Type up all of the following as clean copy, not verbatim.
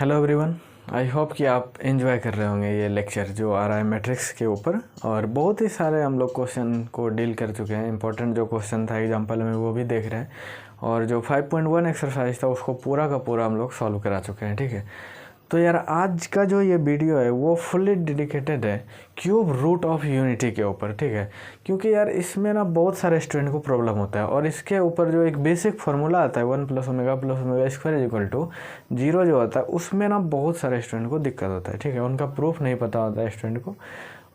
Hello everyone, I hope कि आप enjoy कर रहे होंगे ये लेक्चर जो आ रहा है मैट्रिक्स के ऊपर। और बहुत ही सारे हम लोग क्वेश्चन को डील कर चुके हैं। इंपॉर्टेंट जो क्वेश्चन था एग्जांपल में वो भी देख रहे हैं, और जो 5.1 एक्सरसाइज था उसको पूरा का पूरा हम लोग सॉल्व करा चुके हैं। ठीक है, तो यार आज का जो ये वीडियो है वो फुल्ली डेडिकेटेड है क्यूब रूट ऑफ यूनिटी के ऊपर। ठीक है, क्योंकि यार इसमें ना बहुत सारे स्टूडेंट को प्रॉब्लम होता है, और इसके ऊपर जो एक बेसिक फार्मूला आता है 1 + ω + ω² = 0 जो होता है, उसमें ना बहुत सारे स्टूडेंट को दिक्कत होता है। ठीक है, उनका प्रूफ नहीं पता होता है स्टूडेंट को,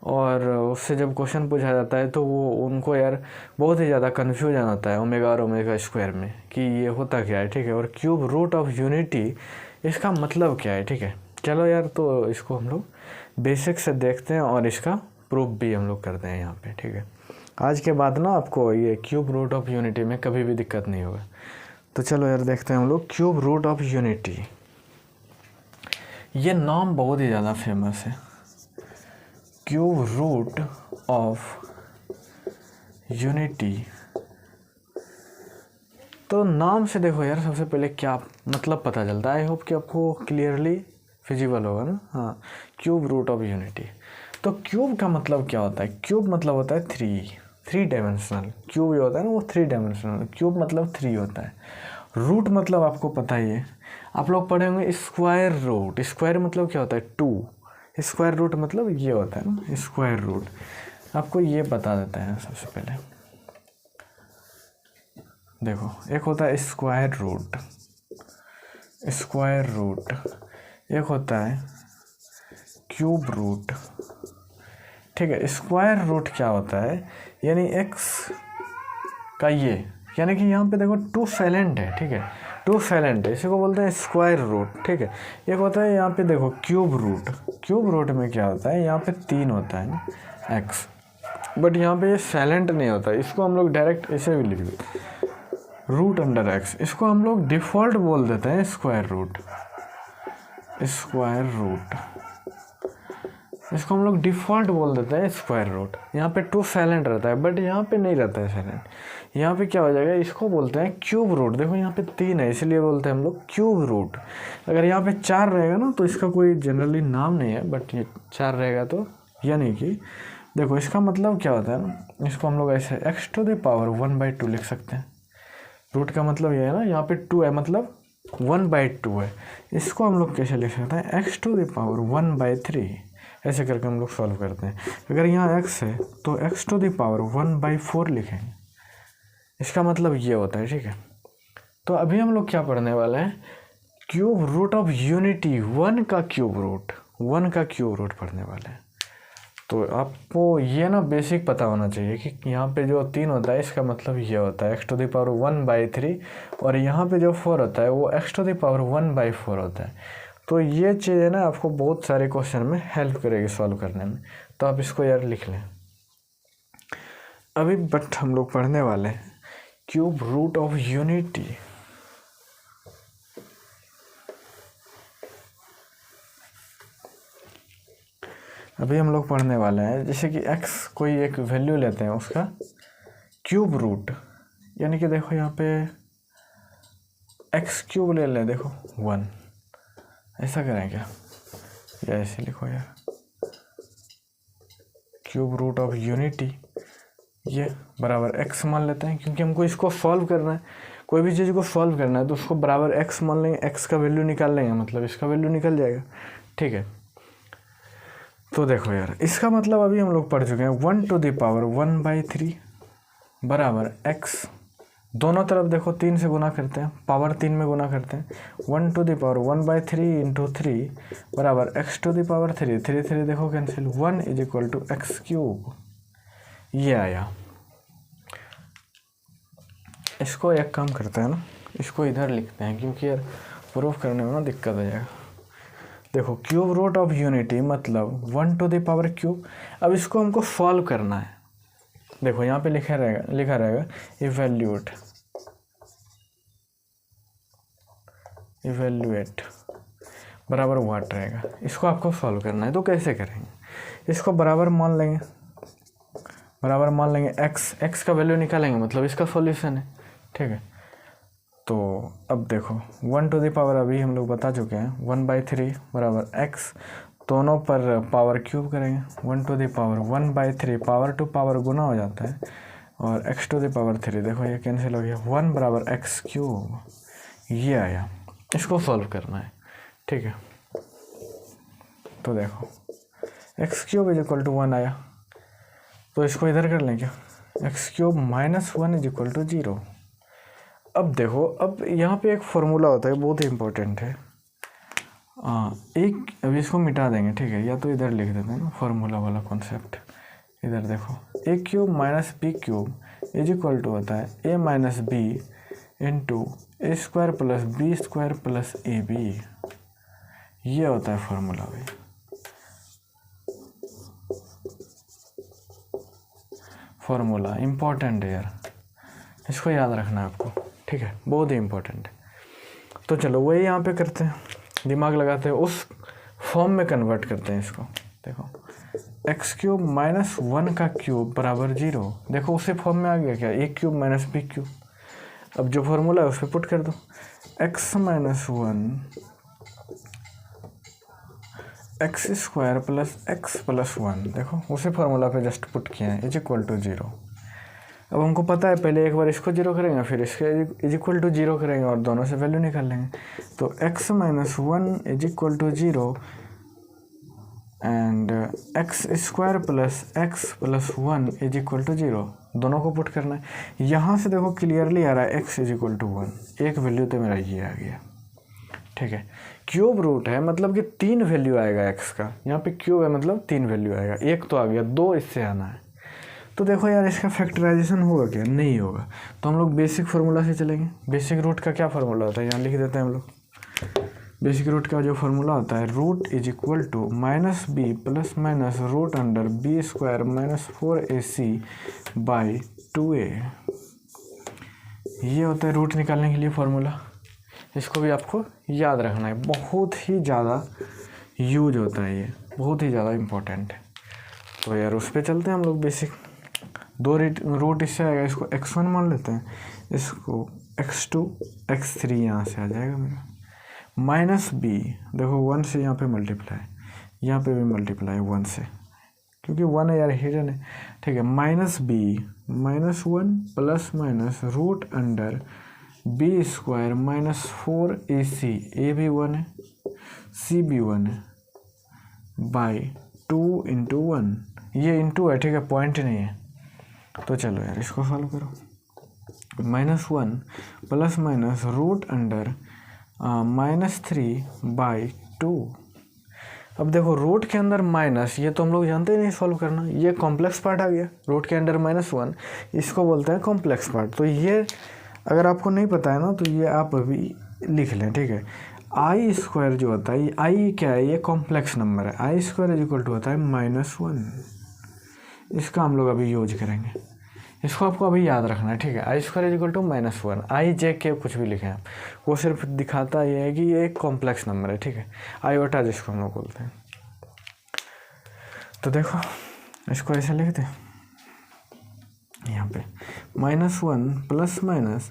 और उससे जब क्वेश्चन पूछा जाता है तो वो उनको यार बहुत ही ज़्यादा कन्फ्यूजन होता है ओमेगा और ω² में कि ये होता क्या है। ठीक है, और क्यूब रूट ऑफ यूनिटी इसका मतलब क्या है। ठीक है, चलो यार, तो इसको हम लोग बेसिक से देखते हैं और इसका प्रूफ भी हम लोग करते हैं यहाँ पे। ठीक है, आज के बाद ना आपको ये क्यूब रूट ऑफ यूनिटी में कभी भी दिक्कत नहीं होगा। तो चलो यार देखते हैं हम लोग क्यूब रूट ऑफ यूनिटी। ये नाम बहुत ही ज़्यादा फेमस है, क्यूब रूट ऑफ यूनिटी। तो नाम से देखो यार, सबसे पहले क्या मतलब पता चलता है। आई होप कि आपको क्लियरली फिजिबल होगा ना। हाँ, क्यूब रूट ऑफ यूनिटी। तो क्यूब का मतलब क्या होता है? क्यूब मतलब होता है थ्री डायमेंशनल। क्यूब जो होता है ना वो 3 डायमेंशनल। क्यूब मतलब 3 होता है। रूट मतलब आपको पता ही है, आप लोग पढ़े होंगे स्क्वायर रूट। स्क्वायर मतलब क्या होता है? 2। स्क्वायर रूट मतलब ये होता है ना स्क्वायर रूट। आपको ये बता देता है सबसे पहले। देखो, एक होता है स्क्वायर रूट, एक होता है क्यूब रूट। ठीक है, स्क्वायर रूट क्या होता है? यानी एक्स का ये, यानी कि यहाँ पे देखो 2 साइलेंट है। ठीक है, 2 साइलेंट है, इसी को बोलते हैं स्क्वायर रूट। ठीक है, एक होता है यहाँ पे देखो क्यूब रूट। क्यूब रूट में क्या होता है? यहाँ पे 3 होता है ना एक्स, बट यहाँ पे ये साइलेंट नहीं होता। इसको हम लोग डायरेक्ट ऐसे भी लिख देते, रूट अंडर एक्स। इसको हम लोग डिफ़ॉल्ट बोल देते हैं स्क्वायर रूट। इसको हम लोग डिफ़ॉल्ट बोल देते हैं स्क्वायर रूट। यहाँ पे 2 साइलेंट रहता है, बट यहाँ पे नहीं रहता है साइलेंट। यहाँ पे क्या हो जाएगा? इसको बोलते हैं क्यूब रूट। देखो यहाँ पे 3 है, इसलिए बोलते हैं हम लोग क्यूब रूट। अगर यहाँ पे 4 रहेगा ना तो इसका कोई जनरली नाम नहीं है, बट ये 4 रहेगा तो यानी कि देखो इसका मतलब क्या होता है ना, इसको हम लोग ऐसे x⁴ 1/2 लिख सकते हैं। रूट का मतलब ये है ना, यहाँ पे 2 है मतलब 1/2 है। इसको हम लोग कैसे लिख सकते हैं? x⁴ 1/3। ऐसे करके हम लोग सॉल्व करते हैं। अगर यहाँ x है तो x⁴ 1/4 लिखेंगे। इसका मतलब ये होता है। ठीक है, तो अभी हम लोग क्या पढ़ने वाले हैं? क्यूब रूट ऑफ यूनिटी, 1 का क्यूब रूट पढ़ने वाले हैं। तो आपको ये ना बेसिक पता होना चाहिए कि यहाँ पे जो 3 होता है इसका मतलब ये होता है x⁴ 1/3, और यहाँ पे जो 4 होता है वो x⁴ 1/4 होता है। तो ये चीज़ें ना आपको बहुत सारे क्वेश्चन में हेल्प करेगी सॉल्व करने में, तो आप इसको यार लिख लें अभी। बट हम लोग पढ़ने वाले हैं क्यूब रूट ऑफ यूनिटी। अभी हम लोग पढ़ने वाले हैं जैसे कि x कोई एक वैल्यू लेते हैं, उसका क्यूब रूट, यानी कि देखो यहाँ पे x³ ले लें। देखो 1, ऐसा करें क्या, या ऐसे लिखो यार, क्यूब रूट ऑफ यूनिटी ये बराबर x मान लेते हैं, क्योंकि हमको इसको सॉल्व करना है। कोई भी चीज़ को सॉल्व करना है तो उसको बराबर x मान लेंगे, x का वैल्यू निकाल लेंगे, मतलब इसका वैल्यू निकल जाएगा। ठीक है, तो देखो यार इसका मतलब अभी हम लोग पढ़ चुके हैं 1⁴ 1/3 बराबर x। दोनों तरफ देखो 3 से गुना करते हैं, पावर 3 में गुना करते हैं। 1⁴ 1/3 × 3 बराबर x⁴ 3। 3 देखो कैंसिल, 1 = x³। ये आया। इसको एक काम करते हैं ना, इसको इधर लिखते हैं, क्योंकि यार प्रूफ करने में ना दिक्कत हो जाएगा। देखो क्यूब रूट ऑफ यूनिटी मतलब 1⁴3। अब इसको हमको सॉल्व करना है। देखो यहाँ पे लिखा रहेगा इवेल्युएट बराबर व्हाट रहेगा। इसको आपको सॉल्व करना है, तो कैसे करेंगे? इसको बराबर मान लेंगे x का वैल्यू निकालेंगे, मतलब इसका सॉल्यूशन है। ठीक है, तो अब देखो 1 टू द पावर अभी हम लोग बता चुके हैं 1/3 बराबर x, दोनों पर पावर क्यूब करेंगे 1 to the power 1/3 power to power गुना हो जाता है और x टू द पावर 3 देखो ये कैंसिल हो गया 1 बराबर x क्यूब, ये आया। इसको सॉल्व करना है, ठीक है। तो देखो x cube is equal to 1 आया, तो इसको इधर कर लें क्या, x cube minus 1 is equal to 0। अब देखो अब यहाँ पे एक फॉर्मूला होता है बहुत ही इम्पोर्टेंट है, एक अभी इसको मिटा देंगे, ठीक है, या तो इधर लिख देते हैं ना फॉर्मूला वाला कॉन्सेप्ट। इधर देखो a cube minus b cube is equal to होता है a minus b into a square plus b square plus a b, ये होता है फॉर्मूला भाई। फॉर्मूला इम्पोर्टेंट है यार, इसको याद रखना है आपको, ठीक है, बहुत ही इम्पोर्टेंट है। तो चलो वही यहाँ पे करते हैं, दिमाग लगाते हैं, उस फॉर्म में कन्वर्ट करते हैं इसको। देखो एक्स क्यूब माइनस 1 का क्यूब बराबर 0, देखो उसी फॉर्म में आ गया क्या, ए क्यूब माइनस बी क्यूब। अब जो फॉर्मूला है उस पर पुट कर दो, x minus 1 x square plus x plus 1, देखो उसी फार्मूला पे जस्ट पुट किया है, इज इक्वल टू 0। अब हमको पता है पहले एक बार इसको 0 करेंगे फिर इसके इज इक्वल टू 0 करेंगे और दोनों से वैल्यू निकाल लेंगे। तो x minus 1 is equal to 0 and x square plus x plus 1 is equal to 0, दोनों को पुट करना है। यहाँ से देखो क्लियरली आ रहा है x इज इक्वल टू 1, एक वैल्यू तो मेरा ये आ गया, ठीक है। क्यूब रूट है मतलब कि 3 वैल्यू आएगा x का, यहाँ पे क्यूब है मतलब 3 वैल्यू आएगा, एक तो आ गया, 2 इससे आना है। तो देखो यार इसका फैक्टराइजेशन होगा क्या, नहीं होगा, तो हम लोग बेसिक फार्मूला से चलेंगे। बेसिक रूट का क्या फार्मूला होता है, यहाँ लिख देते हैं हम लोग। बेसिक रूट का जो फार्मूला होता है, root is equal to minus b plus minus root under b square minus 4ac by 2a, ये होता है रूट निकालने के लिए फार्मूला। इसको भी आपको याद रखना है, बहुत ही ज़्यादा यूज होता है, ये बहुत ही ज़्यादा इम्पोर्टेंट है। तो यार उस पर चलते हैं हम लोग। बेसिक 2 रूट इससे आएगा, इसको x1 मान लेते हैं, इसको x2 x3 यहाँ से आ जाएगा मेरा, माइनस बी, देखो 1 से यहाँ पे मल्टीप्लाई, यहाँ पे भी मल्टीप्लाई 1 से, क्योंकि 1 है यार हिडन है, ठीक है। Minus b minus 1 plus minus root under b square minus 4ac, a भी 1 है सी भी 1 है बाई 2 इंटू 1, ये इंटू है, ठीक है, पॉइंट नहीं है। तो चलो यार इसको सॉल्व करो, -1 plus minus root under -3 by 2। अब देखो रूट के अंदर माइनस, ये तो हम लोग जानते ही नहीं सॉल्व करना, ये कॉम्प्लेक्स पार्ट आ गया, रूट के अंदर -1, इसको बोलते हैं कॉम्प्लेक्स पार्ट। तो ये अगर आपको नहीं पता है ना तो ये आप अभी लिख लें, ठीक है। आई स्क्वायर जो होता है, आई क्या है, ये कॉम्प्लेक्स नंबर है, आई स्क्वायर इज इक्वल टू होता है -1, इसका हम लोग अभी यूज करेंगे, इसको आपको अभी याद रखना है, ठीक है। आई स्क्वायर इज इक्वल टू -1, आई जे के कुछ भी लिखें आप, वो सिर्फ दिखाता ये है कि ये एक कॉम्प्लेक्स नंबर है, ठीक है, आयोटा जिसको हम लोग बोलते हैं। तो देखो इसको ऐसे लिखते हैं, यहाँ पे -1 plus minus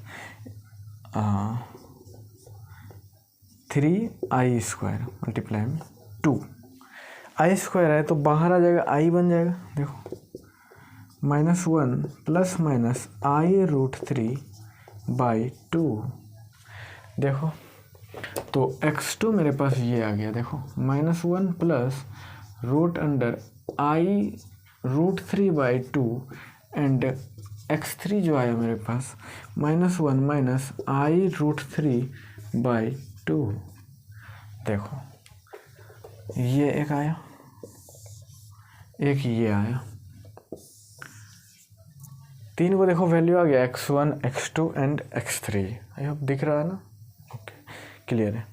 3i square multiply में 2, आई स्क्वायर है तो बाहर आ जाएगा, आई बन जाएगा, देखो -1 plus minus i root 3 by 2, देखो तो x2 मेरे पास ये आ गया, देखो -1 plus root under i root 3 by 2 and x3 जो आया मेरे पास -1 माइनस आई रूट 3 बाई 2, देखो ये एक आया, एक ये आया, 3 को देखो वैल्यू आ गया, x1 x2 and x3, I hope दिख रहा है ना, ओके क्लियर है।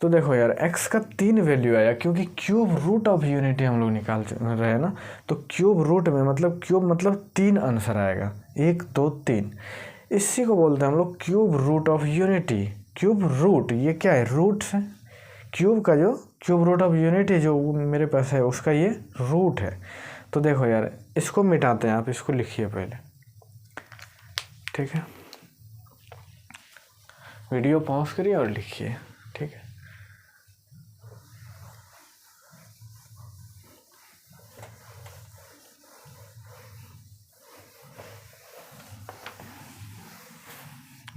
तो देखो यार x का 3 वैल्यू आया, क्योंकि क्यूब रूट ऑफ यूनिटी हम लोग निकाल रहे हैं ना, तो क्यूब रूट में मतलब क्यूब मतलब 3 आंसर आएगा, 1 2 3, इसी को बोलते हैं हम लोग cube root of unity. Cube root ये क्या है, रूट्स है, क्यूब का जो क्यूब रूट ऑफ यूनिटी जो मेरे पास है उसका ये रूट है। तो देखो यार इसको मिटाते हैं, आप इसको लिखिए पहले, ठीक है। वीडियो पॉज करिए और लिखिए, ठीक है।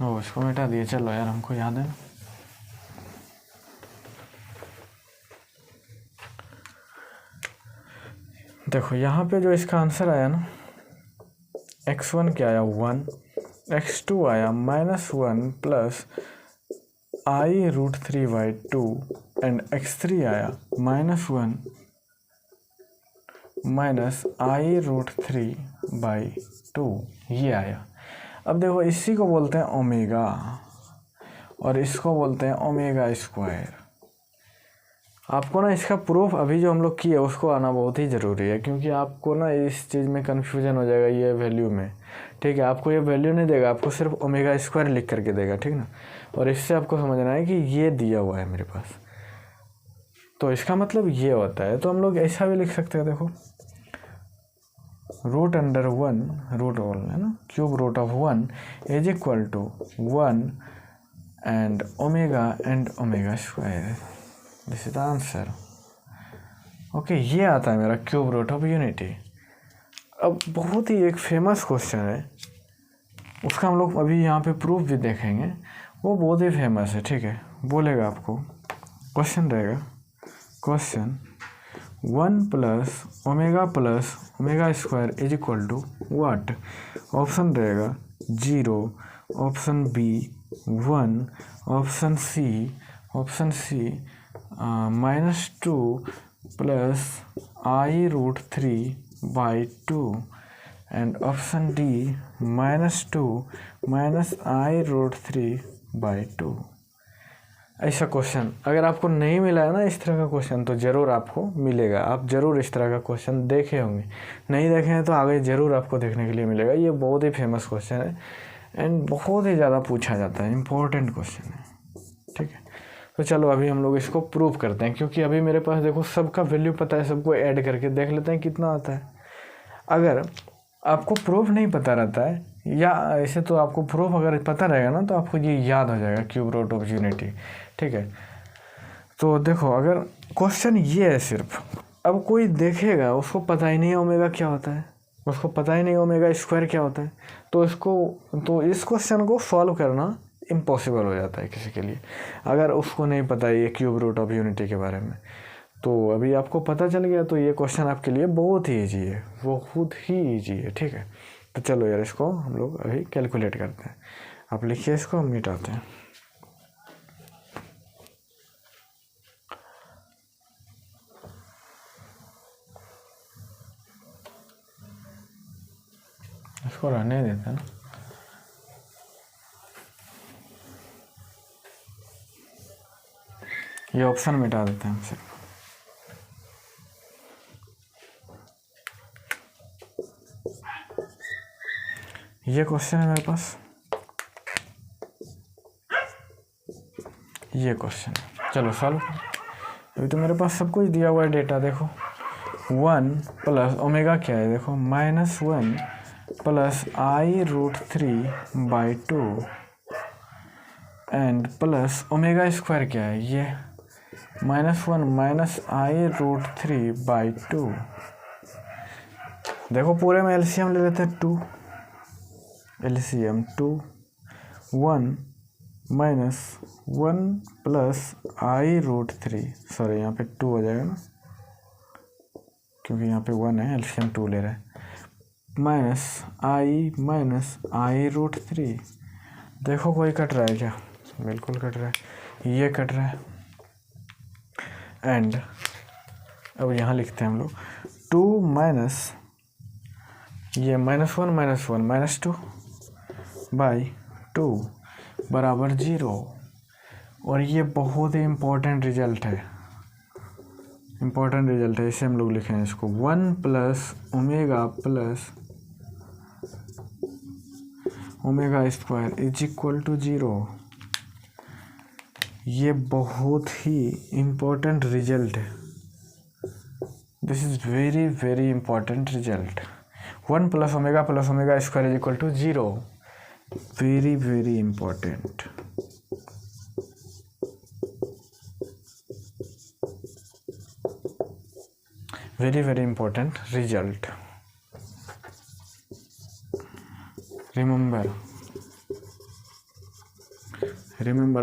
ओ इसको मिटा दिए, चलो यार हमको याद है ना। देखो यहाँ पे जो इसका आंसर आया ना, x1 क्या आया 1, x2 आया -1 प्लस i√3/2 एंड x3 आया -1 माइनस i√3/2, ये आया। अब देखो इसी को बोलते हैं ओमेगा और इसको बोलते हैं ओमेगा स्क्वायर। आपको ना इसका प्रूफ अभी जो हम लोग किए उसको आना बहुत ही ज़रूरी है, क्योंकि आपको ना इस चीज़ में कन्फ्यूजन हो जाएगा ये वैल्यू में, ठीक है। आपको ये वैल्यू नहीं देगा, आपको सिर्फ ओमेगा स्क्वायर लिख करके देगा, ठीक ना। और इससे आपको समझना है कि ये दिया हुआ है मेरे पास, तो इसका मतलब ये होता है। तो हम लोग ऐसा भी लिख सकते हैं, देखो √1 रूट ऑल है ना, cube root of 1 is equal to 1 and omega square, this is the answer. Okay, ये आता है मेरा क्यूब रूट ऑफ यूनिटी। अब बहुत ही एक फेमस क्वेश्चन है, उसका हम लोग अभी यहाँ पे प्रूफ भी देखेंगे, वो बहुत ही फेमस है, ठीक है। बोलेगा आपको, क्वेश्चन रहेगा, question 1 plus omega square is equal to what. Option रहेगा 0, option b 1, option c -2 plus i√3/2 and option d -2 minus i√3/2। ऐसा क्वेश्चन अगर आपको नहीं मिला है ना इस तरह का क्वेश्चन, तो ज़रूर आपको मिलेगा। आप ज़रूर इस तरह का क्वेश्चन देखे होंगे, नहीं देखे हैं तो आगे ज़रूर आपको देखने के लिए मिलेगा। ये बहुत ही फेमस क्वेश्चन है एंड बहुत ही ज़्यादा पूछा जाता है, इम्पोर्टेंट क्वेश्चन है, ठीक है। तो चलो अभी हम लोग इसको प्रूव करते हैं, क्योंकि अभी मेरे पास देखो सबका वैल्यू पता है, सबको ऐड करके देख लेते हैं कितना आता है। अगर आपको प्रूफ नहीं पता रहता है, या ऐसे तो आपको प्रूफ अगर पता रहेगा ना तो आपको ये याद हो जाएगा क्यूब रूट ऑफ यूनिटी, ठीक है। तो देखो अगर क्वेश्चन ये है सिर्फ, अब कोई देखेगा उसको पता ही नहीं है ओमेगा क्या होता है, उसको पता ही नहीं ओमेगा स्क्वायर क्या होता है, तो इस क्वेश्चन को सॉल्व करना इम्पॉसिबल हो जाता है किसी के लिए, अगर उसको नहीं पता है ये क्यूब रूट ऑफ यूनिटी के बारे में। तो अभी आपको पता चल गया, तो ये क्वेश्चन आपके लिए बहुत ही ईजी है, बहुत ही ईजी है, ठीक है। तो चलो यार इसको हम लोग अभी कैलकुलेट करते हैं। आप लिखिए, इसको हम मिटाते हैं। इसको रहने देते हैं ना, ये ऑप्शन मिटा देते हैं हम सिर्फ। ये क्वेश्चन है मेरे पास, ये क्वेश्चन है, चलो सॉल्व। अभी तो मेरे पास सब कुछ दिया हुआ है डेटा, देखो 1 प्लस ओमेगा क्या है, देखो -1 plus i√3/2 and plus omega square क्या है, ये -1 माइनस i√3/2। देखो पूरे में एलसीएम ले लेते हैं, 2 LCM 2, 1 minus 1 plus i√3, sorry यहाँ पे 2 हो जाएगा ना, क्योंकि यहाँ पे 1 है, एलसीएम 2 ले रहा है, माइनस i√3। देखो कोई कट रहा है क्या, बिल्कुल कट रहा है, ये कट रहा है। एंड अब यहाँ लिखते हैं हम लोग 2 माइनस ये -1 -2 बाई 2 बराबर 0। और ये बहुत ही इम्पोर्टेंट रिजल्ट है, इसे हम लोग लिखें इसको 1 plus omega square is equal to 0। ये बहुत ही इम्पोर्टेंट रिजल्ट है, this is very very important result. 1 plus omega square is equal to 0, very very important. Very important, result. Remember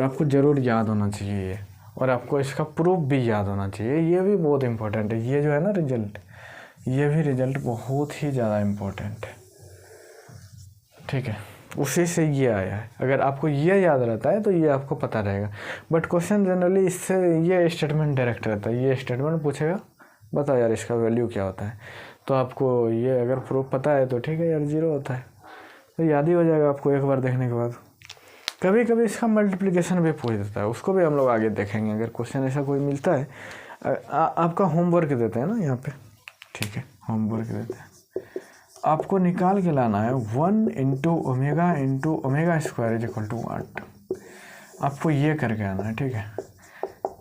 आपको ज़रूर याद होना चाहिए ये, और आपको इसका प्रूफ भी याद होना चाहिए, ये भी बहुत इंपॉर्टेंट है। ये जो है ना रिजल्ट, ये भी रिजल्ट बहुत ही ज़्यादा इम्पोर्टेंट है, ठीक है, उसी से ये आया है। अगर आपको ये याद रहता है तो ये आपको पता रहेगा। बट क्वेश्चन जनरली इससे ये स्टेटमेंट डायरेक्ट रहता है, ये स्टेटमेंट पूछेगा बताओ यार इसका वैल्यू क्या होता है, तो आपको ये अगर प्रूफ पता है तो ठीक है यार, 0 होता है, तो याद ही हो जाएगा आपको एक बार देखने के बाद। कभी कभी इसका मल्टीप्लिकेशन भी पूछ देता है, उसको भी हम लोग आगे देखेंगे। अगर क्वेश्चन ऐसा कोई मिलता है, आपका होमवर्क देते हैं ना यहाँ पे, ठीक है, होमवर्क देते हैं, आपको निकाल के लाना है 1 into omega square is equal to 8। आपको ये करके आना है, ठीक है।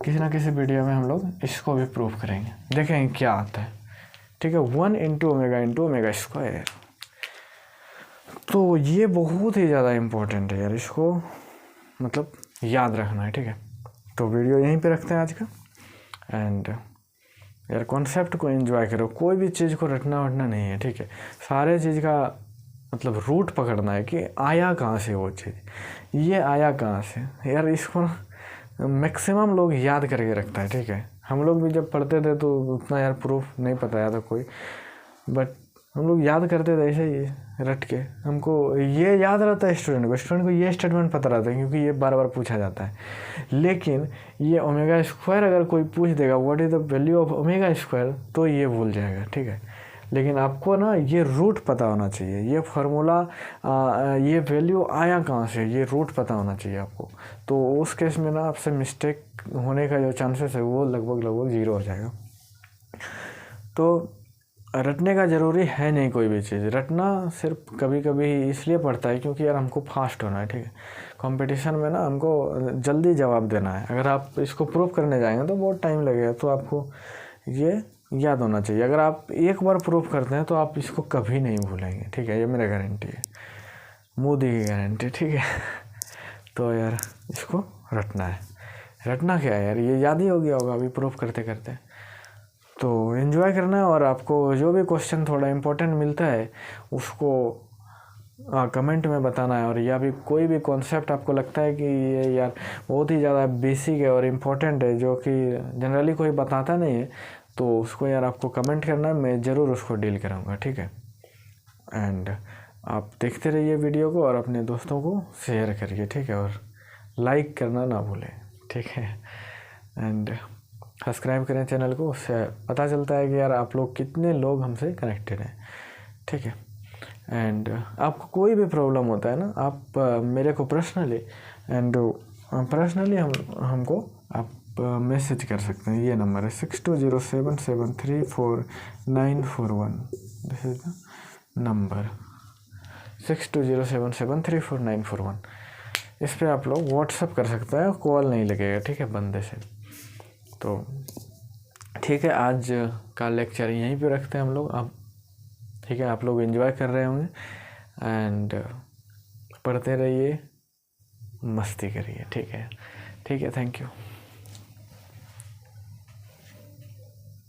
किसी ना किसी वीडियो में हम लोग इसको भी प्रूव करेंगे, देखेंगे क्या आता है, ठीक है। 1 इंटू ओमेगा स्क्वायर, तो ये बहुत ही ज़्यादा इम्पोर्टेंट है यार, इसको मतलब याद रखना है, ठीक है। तो वीडियो यहीं पे रखते हैं आज का। एंड यार कॉन्सेप्ट को एंजॉय करो, कोई भी चीज़ को रटना वटना नहीं है, ठीक है। सारे चीज़ का मतलब रूट पकड़ना है कि आया कहाँ से वो चीज़, ये आया कहाँ से यार। इसको मैक्सिमम लोग याद करके रखता है, ठीक है। हम लोग भी जब पढ़ते थे तो उतना यार प्रूफ नहीं पता था कोई, बट हम लोग याद करते थे ऐसे ही रट के। हमको ये याद रहता है स्टूडेंट को ये स्टेटमेंट पता रहता है, क्योंकि ये बार बार पूछा जाता है। लेकिन ये ओमेगा स्क्वायर अगर कोई पूछ देगा what is the value of omega square, तो ये भूल जाएगा, ठीक है। लेकिन आपको ना ये रूट पता होना चाहिए, ये फार्मूला, ये वैल्यू आया कहाँ से, ये रूट पता होना चाहिए आपको। तो उस केस में ना आपसे मिस्टेक होने का जो चांसेस है वो लगभग 0 हो जाएगा। तो रटने का ज़रूरी है नहीं कोई भी चीज़, रटना सिर्फ कभी कभी इसलिए पड़ता है क्योंकि यार हमको फास्ट होना है, ठीक है। कंपटीशन में ना हमको जल्दी जवाब देना है। अगर आप इसको प्रूव करने जाएंगे तो बहुत टाइम लगेगा, तो आपको ये याद होना चाहिए। अगर आप एक बार प्रूव करते हैं तो आप इसको कभी नहीं भूलेंगे, ठीक है, ये मेरा गारंटी है, मोदी की गारंटी, ठीक है। तो यार इसको रटना है। रटना क्या है यार, ये याद ही हो गया होगा अभी प्रूव करते करते। तो एंजॉय करना है, और आपको जो भी क्वेश्चन थोड़ा इम्पोर्टेंट मिलता है उसको कमेंट में बताना है। और या भी कोई भी कॉन्सेप्ट आपको लगता है कि ये यार बहुत ही ज़्यादा बेसिक है और इम्पोर्टेंट है, जो कि जनरली कोई बताता नहीं है, तो उसको यार आपको कमेंट करना है, मैं ज़रूर उसको डील कराऊंगा, ठीक है। एंड आप देखते रहिए वीडियो को और अपने दोस्तों को शेयर करिए, ठीक है, और लाइक करना ना भूलें, ठीक है। एंड सब्सक्राइब करें चैनल को, उससे पता चलता है कि यार आप लोग कितने लोग हमसे कनेक्टेड हैं, ठीक है। एंड आपको कोई भी प्रॉब्लम होता है ना, आप मेरे को पर्सनली हमको आप मैसेज कर सकते हैं। ये नंबर है 6207734941, दिस इज द नंबर 6207734941। इस पर आप लोग व्हाट्सअप कर सकते हैं, कॉल नहीं लगेगा, ठीक है, बंदे से। तो ठीक है, आज का लेक्चर यहीं पे रखते हैं हम लोग अब, ठीक है। आप लोग एंजॉय कर रहे होंगे एंड पढ़ते रहिए, मस्ती करिए, ठीक है, ठीक है, थैंक यू।